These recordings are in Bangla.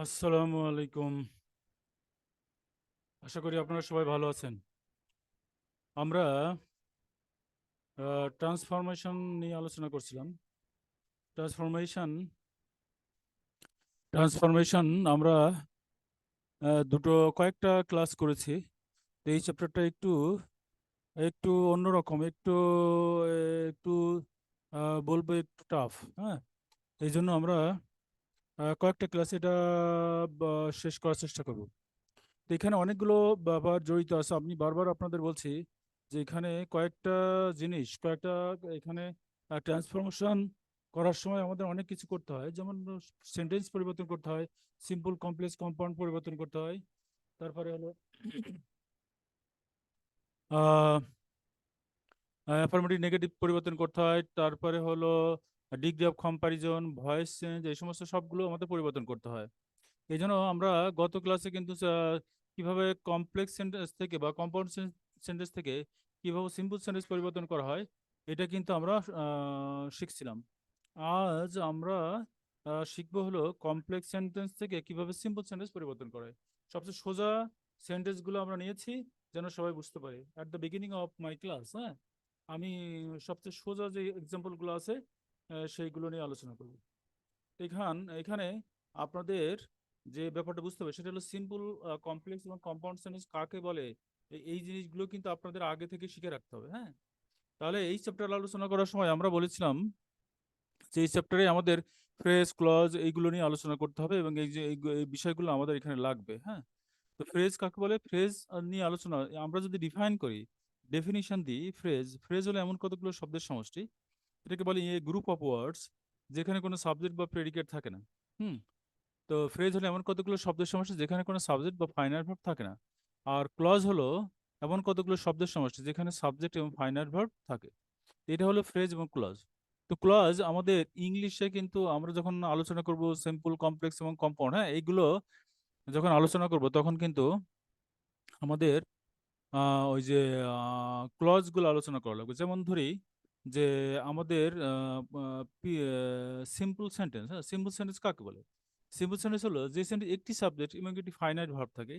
আসসালামু আলাইকুম। আশা করি আপনারা সবাই ভালো আছেন। আমরা ট্রান্সফরমেশন নিয়ে আলোচনা করছিলাম। ট্রান্সফরমেশন ট্রান্সফরমেশন আমরা কয়েকটা ক্লাস করেছি। তো এই চ্যাপ্টারটা একটু একটু অন্যরকম, একটু বলবো একটু টাফ। হ্যাঁ, এই জন্য আমরা কয়েকটা ক্লাস এটা শেষ করার চেষ্টা করব। তো এখানে অনেকগুলো ব্যাপার জড়িত আছে। আমি বারবার আপনাদের বলছি যে এখানে কয়েকটা এখানে ট্রান্সফরমেশন করার সময় আমাদের অনেক কিছু করতে হয়, যেমন সেন্টেন্স পরিবর্তন করতে হয়, সিম্পল কমপ্লেক্স কম্পাউন্ড পরিবর্তন করতে হয়। তারপরে হলো অ্যাফার্মেটিভ নেগেটিভ পরিবর্তন করতে হয়। তারপরে হলো degree of comparison, voice change, এই সমস্ত সবগুলো আমাদের পরিবর্তন করতে হয়। এই জন্য আমরা গত ক্লাসে কিন্তু কিভাবে কমপ্লেক্স সেন্টেন্স থেকে বা কম্পাউন্ড সেন্টেন্স থেকে কিভাবে সিম্পল সেন্টেন্স পরিবর্তন করা হয়, এটা কিন্তু আমরা শিখছিলাম। আজ আমরা শিখবো হলো কমপ্লেক্স সেন্টেন্স থেকে কিভাবে সিম্পল সেন্টেন্স পরিবর্তন করা হয়। সবচেয়ে সোজা সেন্টেন্সগুলো আমরা নিয়েছি যেন সবাই বুঝতে পারে। At the beginning of my class, হ্যাঁ, আমি সবচেয়ে সোজা যে এক্সাম্পলগুলো আছে সেইগুলো নিয়ে আলোচনা করব। এখানে আপনাদের যে ব্যাপারটা বুঝতে হবে সেটা হলো সিম্পল, কমপ্লেক্স এবং কম্পাউন্ড সেন্টেন্স কাকে বলে। এই জিনিসগুলো কিন্তু আপনাদের আগে থেকে শিখে রাখতে হবে। হ্যাঁ, তাহলে এই চ্যাপ্টার আলোচনা করার সময় আমরা বলেছিলাম যে এই চ্যাপ্টারে আমাদের ফ্রেজ ক্লজ এইগুলো নিয়ে আলোচনা করতে হবে, এবং এই বিষয়গুলো আমাদের এখানে লাগবে। হ্যাঁ, তো ফ্রেজ কাকে বলে, ফ্রেজ নিয়ে আলোচনা আমরা যদি ডিফাইন করি, ডেফিনিশন দিই, ফ্রেজ ফ্রেজ হলো এমন কতগুলো শব্দের সমষ্টি, এটাকে বলে এ গ্রুপ অফ ওয়ার্ডস যেখানে কোনো সাবজেক্ট বা প্রেডিকেট থাকে না। হুম, তো ফ্রেজ হলো এমন কতগুলো শব্দের সমষ্টি যেখানে কোনো সাবজেক্ট বা ফাইনাল ভার্ব থাকে না। আর ক্লজ হলো এমন কতগুলো শব্দের সমষ্টি যেখানে সাবজেক্ট এবং ফাইনাল ভার্ব থাকে। এটা হলো ফ্রেজ এবং ক্লজ। তো ক্লজ আমাদের ইংলিশে কিন্তু আমরা যখন আলোচনা করব সিম্পল, কমপ্লেক্স এবং কম্পাউন্ড, হ্যাঁ, এইগুলো যখন আলোচনা করব তখন কিন্তু আমাদের ওই যে ক্লজ গুলো আলোচনা করা লাগবে। যেমন ধরি যে আমাদের সিম্পল সেন্টেন্স, হ্যাঁ, সিম্পল সেন্টেন্স কাকে বলে? সিম্পল সেন্টেন্স হলো যে সেন্টেন্স একটি সাবজেক্ট এবং একটি ফাইনাইট ভার্ব থাকে,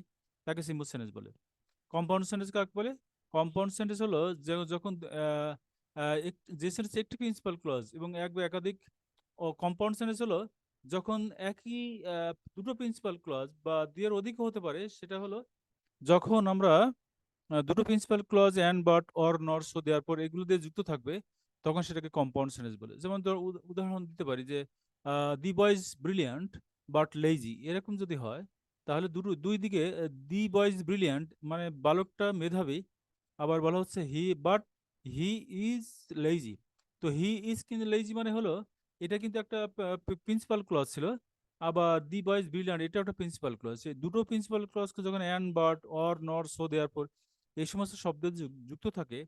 তাকে সিম্পল সেন্টেন্স বলে। কম্পাউন্ড সেন্টেন্স কাকে বলে? কম্পাউন্ড সেন্টেন্স হলো যখন যে সেন্টেন্স একটি প্রিন্সিপাল ক্লজ এবং এক বা একাধিক। ও কম্পাউন্ড সেন্টেন্স হলো যখন একই দুটো প্রিন্সিপাল ক্লজ বা দুইয়ের অধিকও হতে পারে, সেটা হলো যখন আমরা দুটো principal clause and, but, or, nor, so, therefore এগুলো দিয়ে যুক্ত থাকবে, তখন সেটাকে কম্পাউন্ড সেন্টেন্স বলে। যেমন ধর উদাহরণ দিতে পারি যে the boys brilliant but lazy, এরকম যদি হয় তাহলে দুই দিকে দি বয়েজ ব্রিলিয়ান্ট মানে বালকটা মেধাবী, আবার বলা হচ্ছে হি ইজ লেজি। তো হি ইজ কিন্তু লেজি মানে হলো এটা কিন্তু একটা প্রিন্সিপাল ক্লজ ছিল। আবার দি বয়েজ ব্রিলিয়ান্ট এটা একটা প্রিন্সিপাল ক্লজ। দুটো প্রিন্সিপাল ক্লজকে যখন and, but, or, nor, so, therefore এই সমস্ত শব্দ যুক্ত থাকে,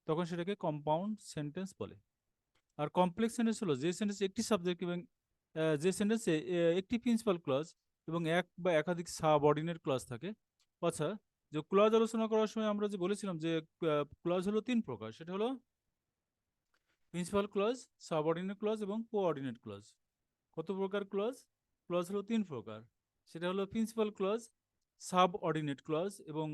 তখন সেটাকে কম্পাউন্ড সেন্টেন্স বলে। আর কমপ্লেক্স সেন্টেন্স হলো যে সেন্টেন্স একটি সাবজেক্ট এবং যে সেন্টেন্সে একটি প্রিন্সিপাল ক্লজ এবং এক বা একাধিক সাবঅর্ডিনেট ক্লজ থাকে। আচ্ছা, যে ক্লজ আলোচনা করার সময় আমরা যে বলেছিলাম যে ক্লজ হলো তিন প্রকার, সেটা হলো প্রিন্সিপাল ক্লজ, সাবঅর্ডিনেট ক্লজ এবং কোঅর্ডিনেট ক্লজ। কত প্রকার ক্লজ? ক্লজ হলো তিন প্রকার। সেটা হলো প্রিন্সিপাল ক্লজ, সাবঅর্ডিনেট ক্লজ এবং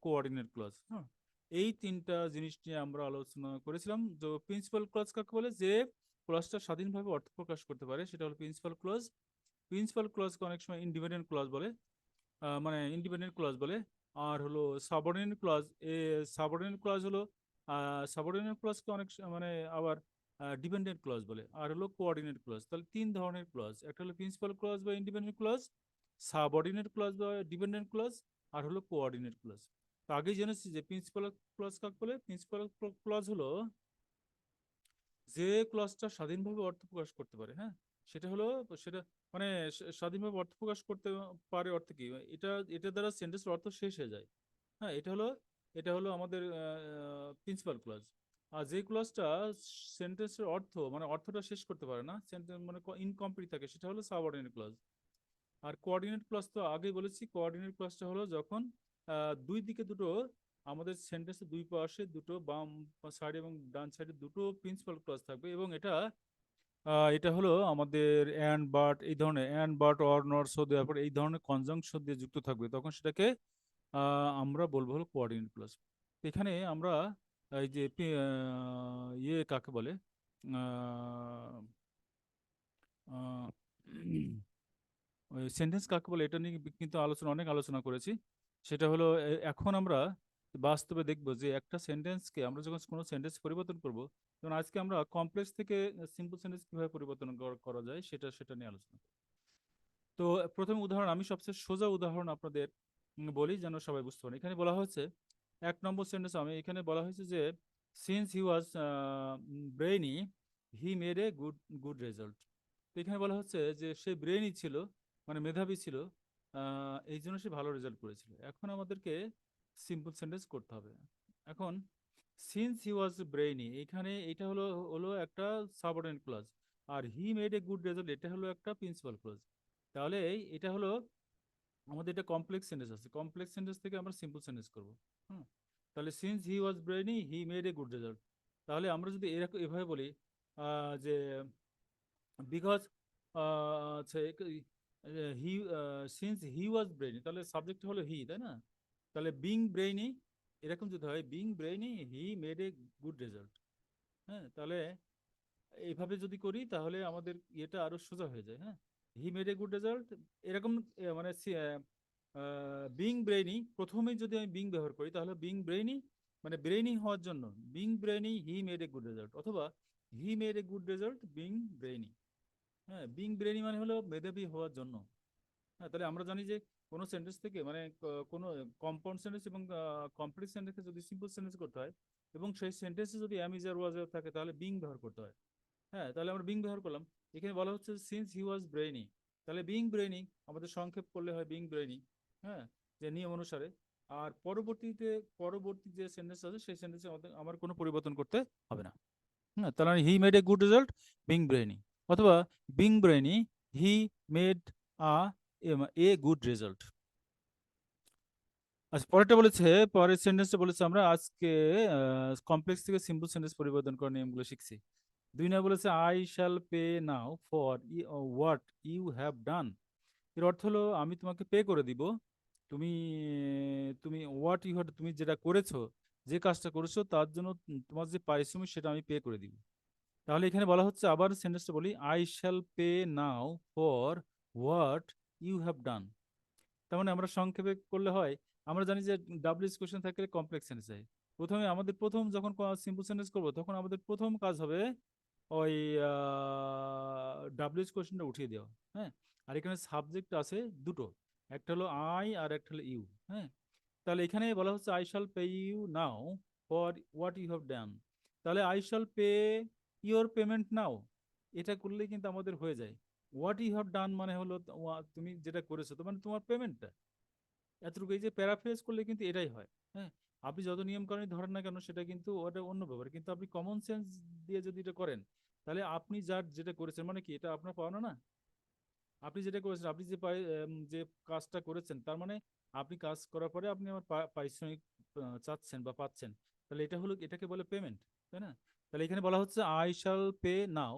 কোঅর্ডিনেট ক্লজ। হ্যাঁ, এই তিনটা জিনিস নিয়ে আমরা আলোচনা করেছিলাম। তো প্রিন্সিপাল ক্লজ কাকে বলে? যে ক্লজটা স্বাধীনভাবে অর্থ প্রকাশ করতে পারে, সেটা হলো প্রিন্সিপাল ক্লজ। প্রিন্সিপাল ক্লজকে অনেক সময় ইন্ডিপেন্ডেন্ট ক্লজ বলে, মানে ইন্ডিপেন্ডেন্ট ক্লজ বলে। আর হলো সাবঅর্ডিনেট ক্লজ। সাবঅর্ডিনেট ক্লজ হলো সাবঅর্ডিনেট ক্লজকে মানে আবার ডিপেন্ডেন্ট ক্লজ বলে। আর হলো কোঅর্ডিনেট ক্লজ। তাহলে তিন ধরনের ক্লজ, একটা হলো প্রিন্সিপাল ক্লজ বা ইন্ডিপেন্ডেন্ট ক্লজ, সাবঅর্ডিনেট ক্লজ বা ডিপেন্ডেন্ট ক্লজ, আর হলো কোঅর্ডিনেট ক্লজ। তো আগেই জেনেছি যে প্রিন্সিপাল ক্লজ কাকে বলে। প্রিন্সিপাল ক্লজ হলো যে ক্লজটা স্বাধীনভাবে অর্থ প্রকাশ করতে পারে। হ্যাঁ, সেটা হলো সেটা মানে স্বাধীনভাবে অর্থ প্রকাশ করতে পারে অর্থ কি, এটা দ্বারা সেন্টেন্সের অর্থ শেষ হয়ে যায়। হ্যাঁ, এটা হলো আমাদের প্রিন্সিপাল ক্লজ। আর যে ক্লজটা সেন্টেন্সের অর্থটা শেষ করতে পারে না, সেন্টেন্স মানে ইনকমপ্লিট থাকে, সেটা হলো সাবঅর্ডিনেট ক্লজ। আর কোঅর্ডিনেট ক্লজ তো আগেই বলেছি, কোঅর্ডিনেট ক্লজটা হলো যখন দুই দিকে দুটো, আমাদের সেন্টেন্সের দুই পাশে দুটো, বাম সাইড এবং ডান সাইডে দুটো প্রিন্সিপাল ক্লজ থাকবে এবং এটা এটা হলো আমাদের অ্যান্ড বাট, এই ধরনের and but or not so দেওয়ার পর এই ধরনের কনজাংশন দিয়ে যুক্ত থাকবে, তখন সেটাকে আমরা বলবো হলো কোঅর্ডিনেট ক্লজ। এখানে আমরা এই যে ইয়ে কাকে বলে, ওই সেন্টেন্স কাকে বলে এটা নিয়ে কিন্তু অনেক আলোচনা করেছি। সেটা হলো এখন আমরা বাস্তবে দেখব যে একটা সেন্টেন্সকে আমরা যখন কোনো সেন্টেন্স পরিবর্তন করব, যেমন আজকে আমরা কমপ্লেক্স থেকে সিম্পল সেন্টেন্স কিভাবে পরিবর্তন করা যায় সেটা নিয়ে আলোচনা করব। তো প্রথম উদাহরণ, আমি সবচেয়ে সোজা উদাহরণ আপনাদের বলি যেন সবাই বুঝতে পারে। এখানে বলা হয়েছে 1 নম্বর সেন্টেন্স, আমি এখানে বলা হয়েছে যে since he was brainy he made a good result. তো এখানে বলা হচ্ছে যে সে ব্রেইনি ছিল, মানে মেধাবী ছিল, এই জন্য সে ভালো রেজাল্ট করেছিল। এখন আমাদেরকে সিম্পল সেন্টেন্স করতে হবে। এখন সিন্স হি ওয়াজ ব্রেইনি, এখানে এটা হলো হলো একটা সাবঅর্ডিনেট ক্লজ, আর he made a good result এটা হলো একটা প্রিন্সিপাল ক্লজ। তাহলে এটা হলো আমাদের, এটা কমপ্লেক্স সেন্টেন্স আছে, কমপ্লেক্স সেন্টেন্স থেকে আমরা সিম্পল সেন্টেন্স করব। হুম, তাহলে since he was brainy he made a good result. তাহলে আমরা যদি এরকম এভাবে বলি যে বিকজ আচ্ছা হি সিন্স হি ওয়াজ ব্রেইনি, তাহলে সাবজেক্ট হলো হি, তাই না? তাহলে বিং ব্রেইনি, এরকম যদি হয় being brainy he made a good result. হ্যাঁ, তাহলে এইভাবে যদি করি তাহলে আমাদের ইয়েটা আরো সোজা হয়ে যায়। হ্যাঁ, হি মেড এ গুড রেজাল্ট, এরকম মানে বিং ব্রেইনি, প্রথমে যদি আমি বিং ব্যবহার করি তাহলে বিং ব্রেইনি মানে ব্রেইনি হওয়ার জন্য being brainy he made a good result, অথবা he made a good result being brainy. হ্যাঁ, বিং ব্রেইনি মানে হলো মেধাবী হওয়ার জন্য। হ্যাঁ, তাহলে আমরা জানি যে কোনো সেন্টেন্স থেকে মানে কোনো কম্পাউন্ড সেন্টেন্স এবং কমপ্লেক্স সেন্টেন্সকে যদি সিম্পল সেন্টেন্স করতে হয় এবং সেই সেন্টেন্সে যদি অ্যাম ইজ আর ওয়াজ আর থাকে তাহলে বিং ব্যবহার করতে হয়। হ্যাঁ, তাহলে আমরা বিং ব্যবহার করলাম। এখানে বলা হচ্ছে সিন্স হি ওয়াজ ব্রেইনি, তাহলে বিং ব্রেইনি আমাদের সংক্ষেপ করলে হয় বিং ব্রেইনি। হ্যাঁ, যে নিয়ম অনুসারে। আর পরবর্তী যে সেন্টেন্স আছে সেই সেন্টেন্সে আমার কোনো পরিবর্তন করতে হবে না। হ্যাঁ, তাহলে he made a good result being brainy, অথবা being brainy he made a a good result. আচ্ছা, পরের সেন্টেন্সটা বলেছে আমরা আজকে কমপ্লেক্স থেকে সিম্পল সেন্টেন্স পরিবর্তন করার নিয়মগুলো শিখছি। 2 নম্বর বলেছে I shall pay now for what you have done. এর অর্থ হলো আমি তোমাকে পে করে দিব, তুমি তুমি হোয়াট ইউ হ্যাভ, তুমি যেটা করেছো, যে কাজটা করেছো তার জন্য তোমার যে পারিশ্রমিক সেটা আমি পে করে দিব। তাহলে এখানে বলা হচ্ছে, আবার সেন্টেন্সটা বলি, I shall pay now for what you have done. তার মানে আমরা সংক্ষেপে করলে হয়, আমরা জানি যে ডাব্লিউএস কোশ্চেন থাকলে কমপ্লেক্স সেন্টেন্স হয়। প্রথমে আমাদের প্রথম যখন সিম্পল সেন্টেন্স করবো তখন আমাদের প্রথম কাজ হবে ওই ডাব্লিউএস কোশ্চেনটা উঠিয়ে দেওয়া। হ্যাঁ, আর এখানে সাবজেক্ট আছে দুটো, একটা হলো আই আর একটা হলো ইউ। হ্যাঁ, তাহলে এখানে বলা হচ্ছে I shall pay you now for what you have done. তাহলে I shall pay your payment নাও, এটা করলে কিন্তু আমাদের হয়ে যায়। হোয়াট ইউ হ্যাভ ডান মানে হলো তুমি যেটা করেছো, তো মানে তোমার পেমেন্টটা। এতটুকু, এই যে প্যারাফ্রেজ করলে কিন্তু এটাই হয়। হ্যাঁ, আপনি যত নিয়ম কানুন ধরেন না কেন সেটা কিন্তু ওটা অন্য ব্যাপার, কিন্তু আপনি কমন সেন্স দিয়ে যদি এটা করেন তাহলে আপনি যার যেটা করেছেন মানে কি এটা আপনার পাওনা না। আপনি যেটা করেছেন, আপনি যে কাজটা করেছেন তার মানে আপনি কাজ করার পরে আপনি আমার পারিশ্রমিক চাচ্ছেন বা পাচ্ছেন, তাহলে এটা হলো, এটাকে বলে পেমেন্ট, তাই না? তাহলে এখানে বলা হচ্ছে I shall pay now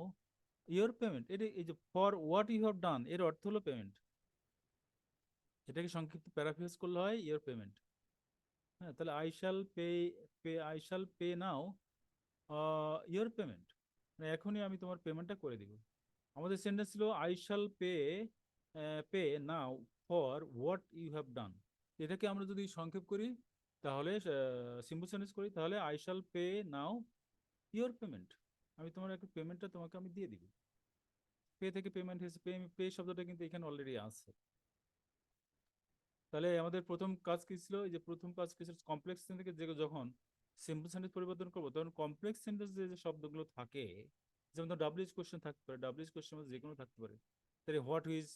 your payment, এটা এই যে for what you have done এর অর্থ হলো পেমেন্ট। এটাকে সংক্ষিপ্ত প্যারাফ্রেজ করলে হয় ইওর পেমেন্ট। হ্যাঁ, তাহলে I shall pay now your payment, মানে এখনই আমি তোমার পেমেন্টটা করে দিব। আমাদের সেন্টেন্স ছিল I shall pay now for what you have done. এটাকে আমরা যদি সংক্ষেপ করি তাহলে সিম্পল সেন্টেন্স করি তাহলে I shall pay now your payment, আমি তোমার একটা পেমেন্টটা তোমাকে আমি দিয়ে দিব। পে থেকে পেমেন্ট হয়েছে, পে শব্দটা কিন্তু এখানে অলরেডি আছে। তাহলে আমাদের প্রথম কাজ কি ছিল, এই যে প্রথম কাজ কি ছিল, কমপ্লেক্স সেন্টেন্স থেকে যে যখন সিম্পল সেন্টেন্স পরিবর্তন করবো তখন কমপ্লেক্স সেন্টেন্স যে শব্দগুলো থাকে, যেমন ধর ডাব্লিউএইচ কোশ্চেন থাকতে পারে, ডাব্লিউএইচ কোশ্চেন মধ্যে যে কোনো থাকতে পারে, তাহলে what which,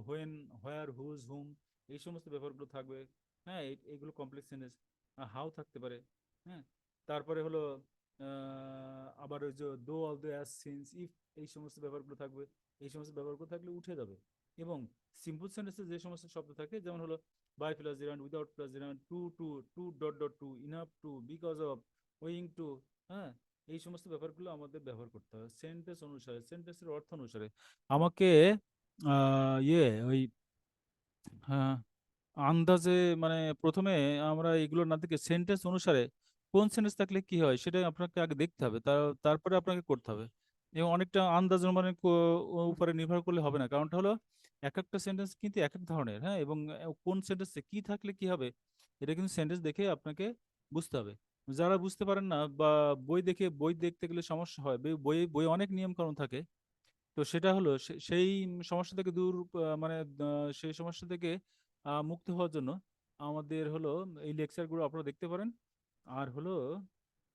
when, where, whose, whom, এই সমস্ত ব্যাপারগুলো থাকবে। হ্যাঁ, এইগুলো কমপ্লেক্স সেন্টেন্স। হাউ থাকতে পারে। হ্যাঁ, তারপরে হলো আবার ওই যে দো, অল দো, অ্যাজ, সিন্স, ইফ, এই সমস্ত ব্যাপারগুলো থাকবে। এই সমস্ত ব্যাপারগুলো থাকলে উঠে যাবে। এবং সিম্পল সেন্টেন্সে যে সমস্ত শব্দ থাকে যেমন হলো by plus gerund, without plus gerund, too to, too dot dot to, enough to, because of, owing to. হ্যাঁ, এই সমস্ত ব্যাপারগুলো আমাদের ব্যবহার করতে হবে সেন্টেন্স অনুসারে, সেন্টেন্সের অর্থ অনুসারে। আমাকে ওই আহ, আন্দাজে মানে প্রথমে আমরা এগুলো না দেখে সেন্টেন্স অনুসারে কোন সেন্টেন্স থাকলে কি হয় সেটা আপনাকে আগে দেখতে হবে, তারপরে আপনাকে করতে হবে। এবং অনেকটা আন্দাজ মানে উপরে নির্ভর করলে হবে না, কারণটা হলো এক একটা সেন্টেন্স কিন্তু এক এক ধরনের, হ্যাঁ, এবং কোন সেন্টেন্সে কি থাকলে কি হবে এটা কিন্তু সেন্টেন্স দেখে আপনাকে বুঝতে হবে। যারা বুঝতে পারেন না বা বই দেখতে গেলে সমস্যা হয়, বই বই অনেক নিয়ম কানুন থাকে। তো সেটা হলো সেই সমস্যা থেকে দূর মানে সেই সমস্যা থেকে মুক্ত হওয়ার জন্য আমাদের হলো এই লেকচারগুলো আপনারা দেখতে পারেন। আর হলো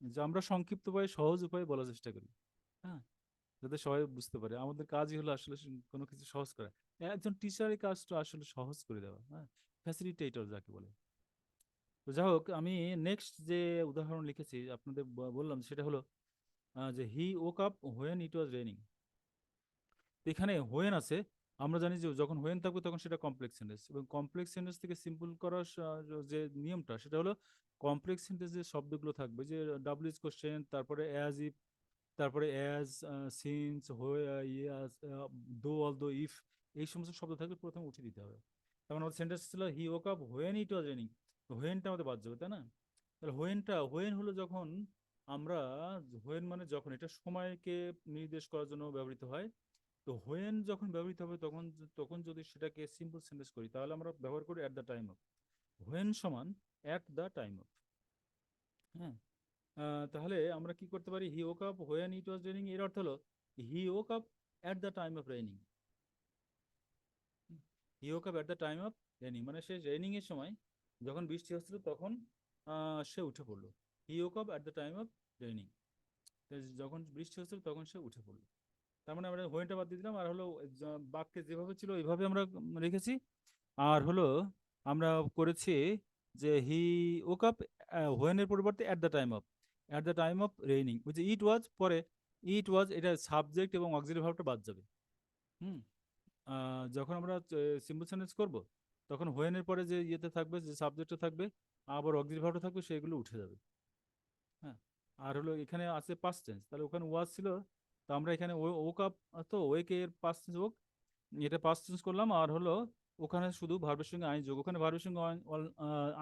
যে আমরা সংক্ষিপ্ত উপায়ে সহজ উপায়ে বলার চেষ্টা করি, হ্যাঁ, যাতে সবাই বুঝতে পারে। আমাদের কাজই হলো আসলে কোনো কিছু সহজ করা। একজন টিচারের কাজটা আসলে সহজ করে দেওয়া, হ্যাঁ, ফ্যাসিলিটেটর যাকে বলে। তো যাই হোক, আমি নেক্সট যে উদাহরণ লিখেছি আপনাদের বললাম সেটা হলো যে হি woke up when it was raining. এখানে হোয়েন আছে, আমরা জানি যে যখন হোয়েন থাকবে তখন সেটা কমপ্লেক্স সেন্টেন্স, এবং কমপ্লেক্স সেন্টেন্স থেকে সিম্পল করার যে নিয়মটা সেটা হলো কমপ্লেক্স সেন্টেন্সের শব্দগুলো থাকবে যে ডাব্লিউ ইজ কোশ্চেন, তারপরে অ্যাজ ইফ, তারপরে অ্যাজ, সিন্স, ইয়াস, দো, অলদো, ইফ, এই সমস্ত শব্দ থাকলে প্রথমে উঠিয়ে দিতে হবে। তার মানে আমাদের সেন্টেন্স ছিল he woke up when it was raining, হোয়েনটা আমাদের বাদ যাবে, তাই না? তাহলে হোয়েন হলো যখন আমরা, হোয়েন মানে যখন, এটা সময়কে নির্দেশ করার জন্য ব্যবহৃত হয়। তো হোয়েন যখন ব্যবহৃত হবে তখন তখন যদি সেটাকে সিম্পল সেন্টেন্স করি তাহলে আমরা ব্যবহার করি at the time of. When সমান অ্যাট দ্য টাইম অফ, হ্যাঁ। তাহলে আমরা কি করতে পারি, হি woke up when it was raining, এর অর্থ হলো হি woke up at the time of raining. He woke up at the time of raining মানে সে রেনিং এর সময়, যখন বৃষ্টি হচ্ছিল তখন সে উঠে পড়লো। হি woke up at the time of raining, যখন বৃষ্টি হচ্ছিল তখন সে উঠে পড়লো। তার মানে আমরা হোয়েনটা বাদ দিয়ে দিলাম, আর হলো বাক্যে যেভাবে ছিল ওইভাবে আমরা রেখেছি। আর হলো আমরা করেছি যে হি ওক আপ হোয়েনের পরিবর্তে at the time of raining, ওই যে ইট ওয়াজ পরে, ইট ওয়াজ এটা সাবজেক্ট এবং অক্সিলারি ভার্বটা বাদ যাবে। হুম, যখন আমরা সিম্পল সেন্টেন্স করব তখন হোয়েনের পরে যে ইয়েতে থাকবে, যে সাবজেক্টটা থাকবে, আবার অক্সিলারি ভার্বটা থাকবে, সেগুলো উঠে যাবে, হ্যাঁ। আর হলো এখানে আছে পাস্ট টেন্স, তাহলে ওখানে ওয়াজ ছিল, তো আমরা এখানে ওক আপ, তো ওয়েকে এর পাস্ট টেন্স ওক, এটা পাস্ট টেন্স করলাম। আর হলো ওখানে শুধু ভার্বের সঙ্গে আইন যোগ, ওখানে ভার্বের সঙ্গে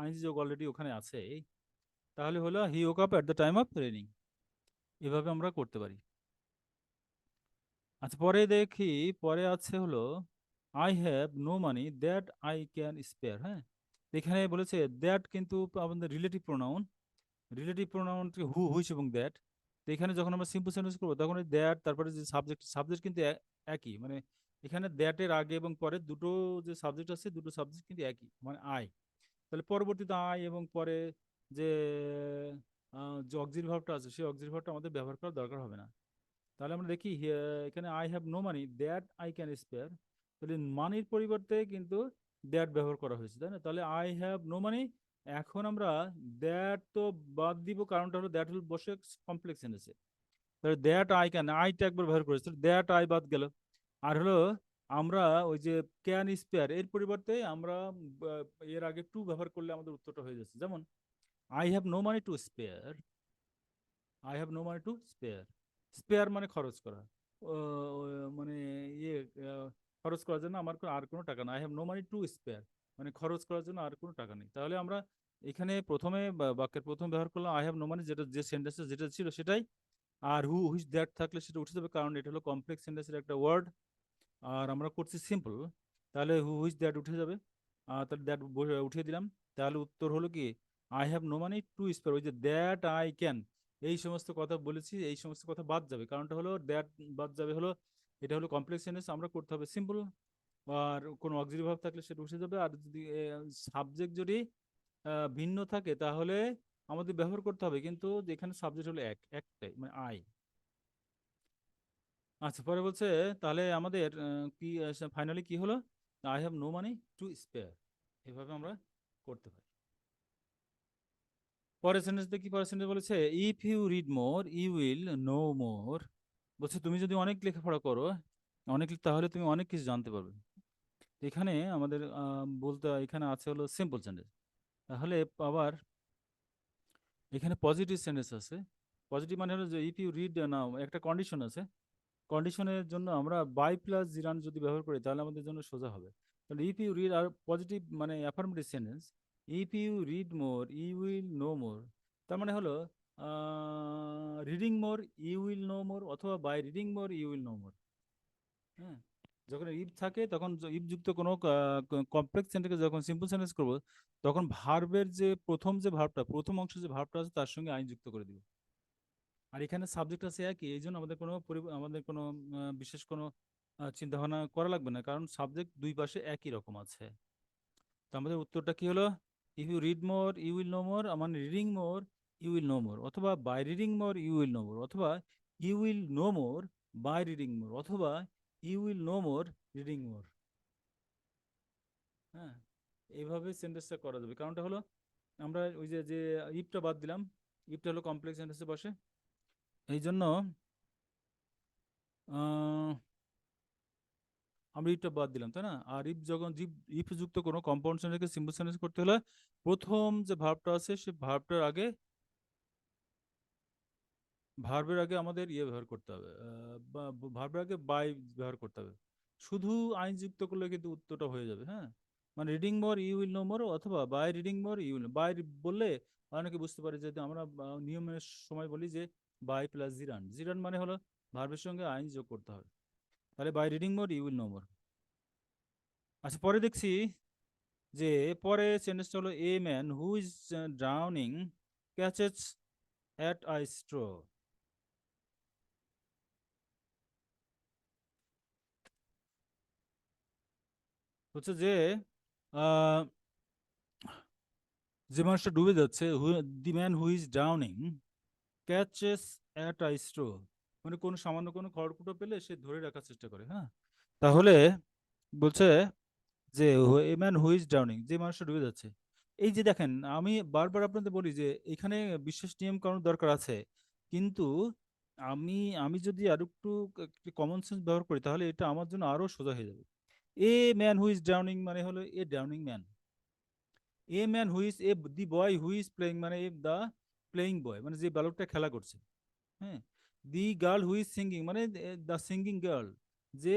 আইনজি যোগ অলরেডি ওখানে আছে। তাহলে হলো হি woke up at the time of raining, এভাবে আমরা করতে পারি। আচ্ছা, পরে দেখি, পরে আছে হলো I have no money that I can spare, হ্যাঁ। এখানে বলেছে দ্যাট কিন্তু আমাদের relative pronoun, relative pronoun which এবং দ্যাট। তো এখানে যখন আমরা সিম্পল সেন্টেন্স করবো তখন ওই দ্যাট তারপরে যে সাবজেক্ট, সাবজেক্ট কিন্তু একই, মানে এখানে দ্যাটের আগে এবং পরে দুটো যে সাবজেক্ট আছে দুটো সাবজেক্ট কিন্তু একই, মানে আই। তাহলে পরবর্তীতে আই এবং পরে যে যে অক্সিলারি ভার্বটা আছে সেই অক্সিলারি ভার্বটা আমাদের ব্যবহার করার দরকার হবে না। তাহলে আমরা দেখি এখানে I have no money that I can spare, তাহলে মানির পরিবর্তে কিন্তু দ্যাট ব্যবহার করা হয়েছে, তাই না? তাহলে আই হ্যাভ নো মানি, এখন আমরা দ্যাট তো বাদ দিব, কারণটা হলো দ্যাট হল বসে কমপ্লেক্স এনেছে। তাহলে দ্যাট আই ক্যান, আইটা একবার ব্যবহার করেছে, দ্যাট আই বাদ গেল। আর হলো আমরা ওই যে ক্যান স্পেয়ার এর পরিবর্তে আমরা এর আগে টু ব্যবহার করলে আমাদের উত্তরটা হয়ে যাচ্ছে, যেমন I have no money to spare, I have no money to spare, spare মানে খরচ করা, ও, মানে ইয়ে আহ, খরচ করার জন্য আমার আর কোনো টাকা নেই, I have no money to spare মানে খরচ করার জন্য আর কোনো টাকা নেই। তাহলে আমরা এখানে প্রথমে বাক্যের প্রথম ব্যবহার করলাম আই হ্যাভ নো মানি, যেটা যে সেন্টেন্সে যেটা ছিল সেটাই। আর হুইচ দ্যাট থাকলে সেটা উঠে যাবে, কারণ এটা হলো কমপ্লেক্স সেন্টেন্সের একটা ওয়ার্ড। আর আমরা করছি সিম্পল, তাহলে হুইচ দ্যাট উঠে যাবে, তাহলে দ্যাট উঠিয়ে দিলাম। তাহলে উত্তর হলো কি I have no money to spare, ওই যে দ্যাট আই ক্যান, এই সমস্ত কথা বলেছি, এই সমস্ত কথা বাদ যাবে, কারণটা হলো দ্যাট বাদ যাবে, হলো এটা হলো কমপ্লেক্স সেন্টেন্স, আমরা করতে হবে সিম্পল। আর কোনো অক্সিলারি ভার্ব থাকলে সেটা উঠে যাবে, আর যদি সাবজেক্ট যদি ভিন্ন থাকে তাহলে আমাদের ব্যবহার করতে হবে, কিন্তু এখানে সাবজেক্ট হলো একটাই, মানে আই। আচ্ছা, পরে বলছে তাহলে আমাদের কি ফাইনালি কি হলো, I have no money to spare, এভাবে আমরা করতে পারি। পরের সেন্টেন্স দেখি, পরের সেন্টেন্স বলেছে if you read more you will know more, বলছে তুমি যদি অনেক লেখাপড়া করো, তাহলে তুমি অনেক কিছু জানতে পারবে। এখানে আমাদের বলতে এখানে আছে হলো সিম্পল সেন্টেন্স। তাহলে আবার এখানে পজিটিভ সেন্টেন্স আছে, পজিটিভ মানে হলো যে ইফ ইউ রিড নাও, একটা কন্ডিশন আছে, কন্ডিশনের জন্য আমরা বাই প্লাস জিরান যদি ব্যবহার করি তাহলে আমাদের জন্য সোজা হবে। তাহলে ইফ ইউ রিড, আর পজিটিভ মানে affirmative sentence, if you read more you will know more, তার মানে হলো reading more you will know more, অথবা by reading more you will know more. হ্যাঁ, যখন ইফ থাকে তখন ইফ যুক্ত কোনো কমপ্লেক্স সেন্টেন্সকে যখন সিম্পল সেন্টেন্স করব, তখন ভার্বের যে প্রথম যে ভার্বটা, প্রথম অংশ যে ভার্বটা আছে তার সঙ্গে আইন যুক্ত করে দিব। আর এখানে সাবজেক্ট আছে একই, এই জন্য আমাদের আমাদের কোনো বিশেষ কোনো চিন্তা ভাবনা করা লাগবে না, কারণ সাবজেক্ট দুই পাশে একই রকম আছে। তো আমাদের উত্তরটা কি হলো? If you read more you will know more, মানে reading more you will know more, অথবা by reading more you will know more, অথবা you will know more by reading more, অথবা you will know more reading more. হ্যাঁ, এইভাবে সেন্টেন্সটা করা যাবে। কারণটা হলো আমরা ওই যে যে ইফটা বাদ দিলাম, ইফটা হলো কমপ্লেক্স সেন্টেন্সে বসে, এই জন্য আমরা ইফটা বাদ দিলাম, তাই না? আর ইফ যখন ইফ যুক্ত কোনো কম্পাউন্ড সেন্টেন্সকে সিম্পল সেন্টেন্স করতে হলে প্রথম যে ভার্বটা আছে সে ভার্বটার আগে, ভার্বের আগে আমাদের ইয়ে ব্যবহার করতে হবে, ভার্বের আগে বাই ব্যবহার করতে হবে। শুধু আইন যুক্ত করলে কিন্তু উত্তরটা হয়ে যাবে। হ্যাঁ, মানে reading more you will know more, অথবা by reading more you will, by বললে অনেকে বুঝতে পারে যে আমরা নিয়মের সময় বলি যে বাই প্লাস জিরান, জিরান মানে হলো ভার্বের সঙ্গে আইন যোগ করতে হবে, তাহলে by reading more you will know more. আচ্ছা, পরে দেখছি যে পরে সেন্টেন্সটা হলো a man who is drowning catches at a straw. হচ্ছে যে আহ, যে মানুষটা ডুবে যাচ্ছে, the man who is drowning catches at a straw, মানে কোনো সামান্য কোনো খড়কুটো পেলে সে ধরে রাখার চেষ্টা করে। হ্যাঁ, তাহলে বলছে যে এ ম্যান হু ইজ ড্রাউনিং, যে মানুষটা ডুবে যাচ্ছে। এই যে দেখেন, আমি বারবার আপনাদের বলি যে এখানে বিশেষ নিয়ম কানুন দরকার আছে, কিন্তু আমি আমি যদি আর একটু কমন সেন্স ব্যবহার করি তাহলে এটা আমার জন্য আরো সোজা হয়ে যাবে। A man who is drowning মানে হলো a drowning man. A man who is, a the boy who is playing মানে এ দা প্লেইং বয়, মানে যে বালকটা খেলা করছে। হ্যাঁ, the girl who is singing মানে দা সিঙ্গিং গার্ল, যে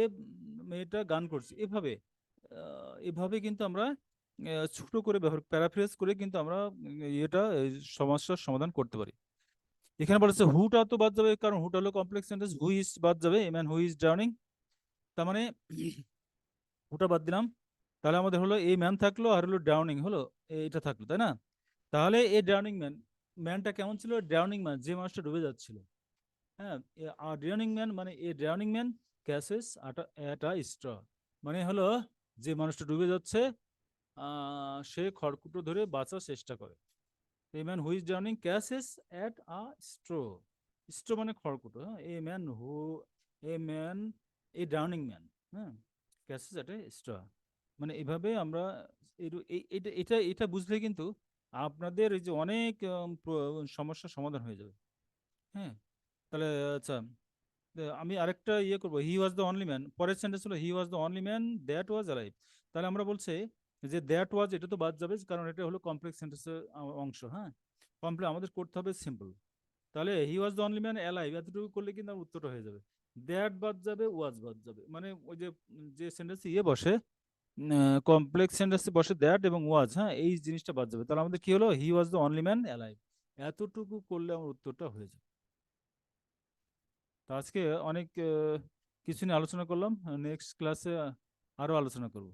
মেয়েটা গান করছে। এভাবে এভাবে কিন্তু আমরা ছোট করে ব্যবহার, প্যারাফ্রেজ করে কিন্তু আমরা এটা সমস্যার সমাধান করতে পারি। এখানে বলেছে হুটা তো বাদ যাবে, কারণ হুটা হলো কমপ্লেক্স সেন্টেন্স, হু ইজ বাদ যাবে, a man who is drowning, তার মানে হুটা বাদ দিলাম। তাহলে আমাদের হলো এই ম্যান থাকলো আর হলো ড্রাউনিং হলো, এটা থাকলো, তাই না? তাহলে এই ড্রাউনিং ম্যান, ম্যানটা কেমন ছিল? ড্রাউনিং ম্যান, যে মানুষটা ডুবে যাচ্ছিল। হ্যাঁ, আর ড্রাউনিং ম্যান মানে a drowning man catches at a straw, মানে হলো যে মানুষটা ডুবে যাচ্ছে সে খড়কুটো ধরে বাঁচার চেষ্টা করে। এ man who is drowning catches at a straw, straw মানে খড়কুটো। হ্যাঁ, এ man who, a man, A drowning man, হ্যাঁ, ক্যাসেস অ্যাট এ স্ট্র, মানে এভাবে আমরা এটা এটা এটা বুঝলে কিন্তু আপনাদের এই যে অনেক সমস্যার সমাধান হয়ে যাবে। হ্যাঁ, তাহলে আচ্ছা, আমি আরেকটা ইয়ে করবো, he was the only man, পরের সেন্টেন্স হলো he was the only man that was alive. তাহলে আমরা বলছে যে দ্যাট ওয়াজ, এটা তো বাদ যাবে কারণ এটা হলো কমপ্লেক্স সেন্টেন্সের অংশ। হ্যাঁ, আমাদের করতে হবে সিম্পল। তাহলে he was the only man alive, এতটুকু করলে কিন্তু আমার উত্তরটা হয়ে যাবে। দ্যাট বাদ যাবে, ওয়াজ বাদ যাবে, মানে ওই যে যে সেন্টেন্স ইয়ে বসে, কমপ্লেক্স সেন্টেন্সে বসে দ্যাট এবং ওয়াজ, হ্যাঁ, এই জিনিসটা বাদ যাবে। তাহলে আমাদের কি হলো? He was the only man alive, এতটুকু করলে আমার উত্তরটা হয়ে যাবে। তো আজকে অনেক কিছু নিয়ে আলোচনা করলাম, নেক্সট ক্লাসে আরো আলোচনা করব।